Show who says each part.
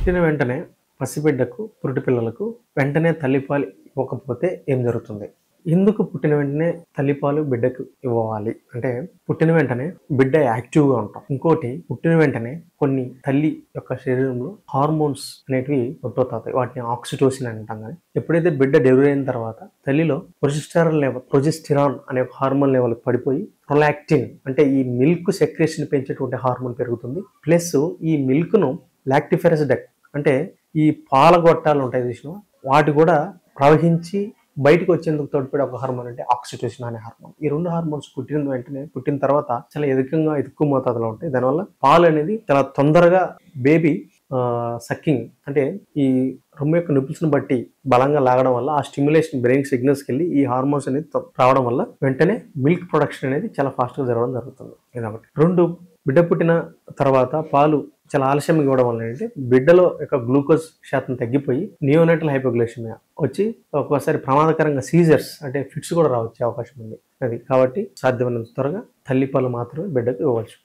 Speaker 1: పుట్టిన వెంటనే పసిబిడ్డకు, పురిటి పిల్లలకు వెంటనే తల్లిపాలు ఇవ్వకపోతే ఏం జరుగుతుంది? ఎందుకు పుట్టిన వెంటనే తల్లిపాలు బిడ్డకు ఇవ్వాలి అంటే, పుట్టిన వెంటనే బిడ్డ యాక్టివ్గా ఉంటాం. ఇంకోటి, పుట్టిన వెంటనే కొన్ని తల్లి యొక్క శరీరంలో హార్మోన్స్ అనేటివి ఉత్పత్తి, వాటిని ఆక్సిటోసిన్ అని అంటాం. కానీ ఎప్పుడైతే బిడ్డ డెలివరీ అయిన తర్వాత తల్లిలో ప్రొజెస్టెరాన్ అనే హార్మోన్ లెవెల్ పడిపోయి ప్రొలాక్టిన్ అంటే ఈ మిల్క్ సెక్రేషన్ పెంచేటువంటి హార్మోన్ పెరుగుతుంది. ప్లస్ ఈ మిల్క్ను లాక్టిఫెరస్ డక్ట్ అంటే ఈ పాల గొట్టాలు ఉంటాయి చూసినా, వాటి కూడా ప్రవహించి బయటకు వచ్చేందుకు తోడ్పడే ఒక హార్మోన్ అంటే ఆక్సిటోసిన్ అనే హార్మోన్. ఈ రెండు హార్మోన్స్ పుట్టిన తర్వాత చాలా ఎక్కువ మోతాదులో ఉంటాయి. దానివల్ల పాలు అనేది చాలా తొందరగా బేబీ సక్కింగ్ అంటే ఈ రొమ్ము యొక్క నిపుల్స్ని బట్టి బలంగా లాగడం వల్ల ఆ స్టిమ్యులేషన్ బ్రెయిన్ సిగ్నల్స్కి వెళ్ళి ఈ హార్మోన్స్ అనేది రావడం వల్ల వెంటనే మిల్క్ ప్రొడక్షన్ అనేది చాలా ఫాస్ట్గా జరగడం జరుగుతుంది. ఇదొకటి. రెండు, బిడ్డ పుట్టిన తర్వాత పాలు చాలా ఆలస్యంగా ఇవ్వడం వల్ల ఏంటంటే బిడ్డలో యొక్క గ్లూకోజ్ శాతం తగ్గిపోయి నియోనేటల్ హైపోగ్లైసిమియా వచ్చి ఒక్కోసారి ప్రమాదకరంగా సీజర్స్ అంటే ఫిట్స్ కూడా రావచ్చే అవకాశం ఉంది. అది కాబట్టి సాధ్యమైనంత త్వరగా తల్లిపాలు మాత్రమే బిడ్డకు ఇవ్వచ్చు.